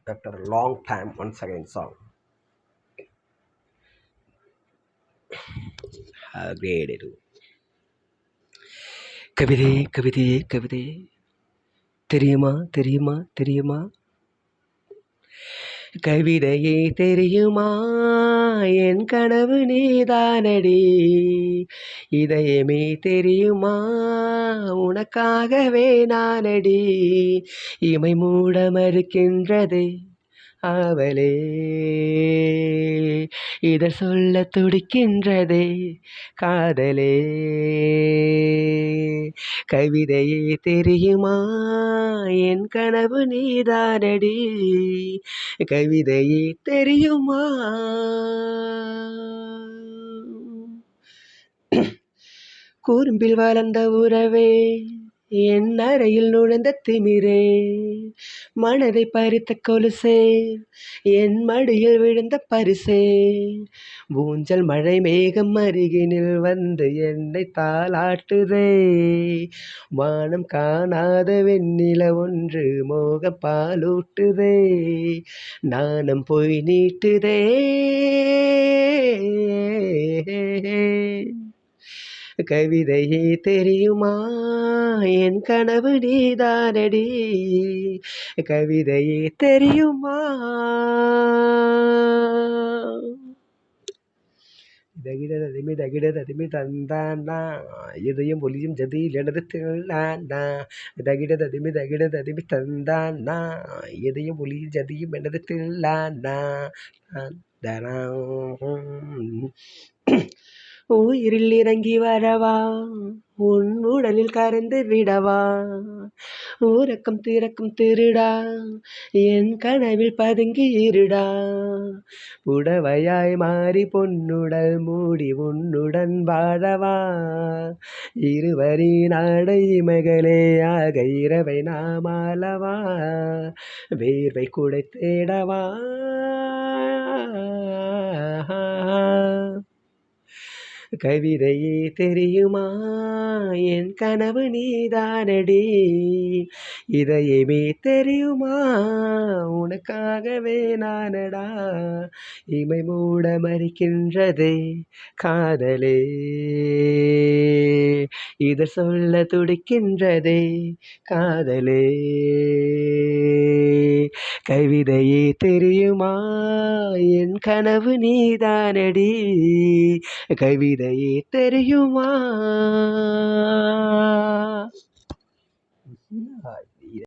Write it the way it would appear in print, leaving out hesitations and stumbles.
after a long time once again song. Great it. கவிதை கவிதையே கவிதை தெரியுமா தெரியுமா தெரியுமா கவிதையே தெரியுமா என் கனவு நீதானடி இதயமே தெரியுமா உனக்காகவே நானடி இமை மூட மறுக்கின்றதே ஆவலே இத சொல்ல துடிக்கின்றதே காதலே கவிதையே தெரியுமா என் கனவு நீதானடி கவிதையே தெரியுமா கூர்ம்பில் வளர்ந்த உறவே என் அறையில் நுழைந்த திமிரே மனதை பறித்த கொலுசே என் மடியில் விழுந்த பரிசே ஊஞ்சல் மழை மேகம் அருகினில் வந்து என்னை தாளாட்டுதே வானம் காணாத வெண்ணில ஒன்று மோக பாலூட்டுதே நாணம் போய் நீட்டுதே கவிதையே தெரியுமா என் கனவு நீதானடி கவிதையே தெரியுமா தகிடததிமி தகிடததிமி தந்தானா இதயம் ஒளியும் ஜதியில் எனது தில்லானா தகிடததிமி தகிடததிமி தந்தானா இதயம் ஒளியும் ஜதியும் எனது தில்லானா தனா உயிரில் இறங்கி வரவா உன் உடலில் கரைந்து விடவா ஊரக்கம் திறக்கும் திருடா என் கனவில் பதுங்கி இருடா புடவையாய் மாறி பொன்னுடல் மூடி உன்னுடன் வாழவா இருவரின் ஆடை மகளேயாக இரவை நாமாலவா வேர்வை குடை தேடவா கவிதையே தெரியுமா என் கனவு நீதானடி இதயமே தெரியுமா உனக்காகவே நானடா இமை மூட மறிக்கின்றதே காதலே இத சொல்ல துடிக்கின்றதே காதலே கவிதையே தெரியுமா என் கனவு நீதானடி கவிதையே தெரியுமா